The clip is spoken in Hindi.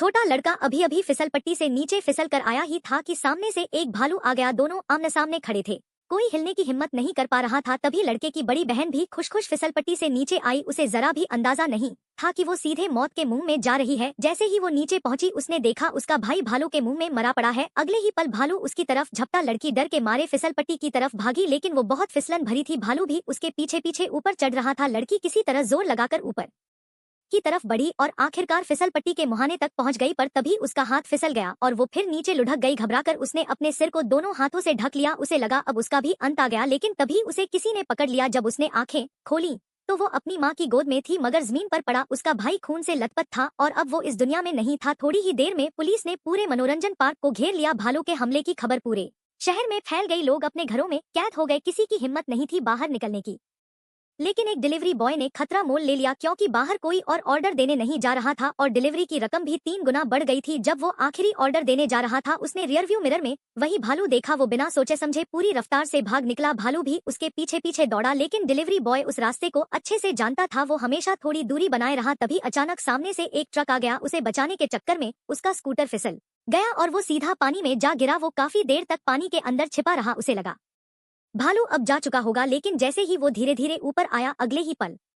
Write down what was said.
छोटा लड़का अभी अभी फिसलपट्टी से नीचे फिसल कर आया ही था कि सामने से एक भालू आ गया। दोनों आमने सामने खड़े थे, कोई हिलने की हिम्मत नहीं कर पा रहा था। तभी लड़के की बड़ी बहन भी खुश खुश फिसलपट्टी से नीचे आई। उसे जरा भी अंदाजा नहीं था कि वो सीधे मौत के मुंह में जा रही है। जैसे ही वो नीचे पहुंची उसने देखा उसका भाई भालू के मुंह में मरा पड़ा है। अगले ही पल भालू उसकी तरफ झपटा। लड़की डर के मारे फिसलपट्टी की तरफ भागी, लेकिन वो बहुत फिसलन भरी थी। भालू भी उसके पीछे पीछे ऊपर चढ़ रहा था। लड़की किसी तरह जोर लगाकर ऊपर की तरफ बढ़ी और आखिरकार फिसलपट्टी के मुहाने तक पहुंच गई, पर तभी उसका हाथ फिसल गया और वो फिर नीचे लुढ़क गई। घबराकर उसने अपने सिर को दोनों हाथों से ढक लिया। उसे लगा अब उसका भी अंत आ गया, लेकिन तभी उसे किसी ने पकड़ लिया। जब उसने आंखें खोली तो वो अपनी माँ की गोद में थी, मगर जमीन पर पड़ा उसका भाई खून से लथपथ था और अब वो इस दुनिया में नहीं था। थोड़ी ही देर में पुलिस ने पूरे मनोरंजन पार्क को घेर लिया। भालू के हमले की खबर पूरे शहर में फैल गई। लोग अपने घरों में कैद हो गए, किसी की हिम्मत नहीं थी बाहर निकलने की। लेकिन एक डिलीवरी बॉय ने खतरा मोल ले लिया, क्योंकि बाहर कोई और ऑर्डर देने नहीं जा रहा था और डिलीवरी की रकम भी 3 गुना बढ़ गई थी। जब वो आखिरी ऑर्डर देने जा रहा था उसने रियरव्यू मिरर में वही भालू देखा। वो बिना सोचे समझे पूरी रफ्तार से भाग निकला। भालू भी उसके पीछे पीछे दौड़ा, लेकिन डिलीवरी बॉय उस रास्ते को अच्छे से जानता था। वो हमेशा थोड़ी दूरी बनाए रहा। तभी अचानक सामने से एक ट्रक आ गया। उसे बचाने के चक्कर में उसका स्कूटर फिसल गया और वो सीधा पानी में जा गिरा। वो काफी देर तक पानी के अंदर छिपा रहा। उसे लगा भालू अब जा चुका होगा, लेकिन जैसे ही वो धीरे धीरे ऊपर आया अगले ही पल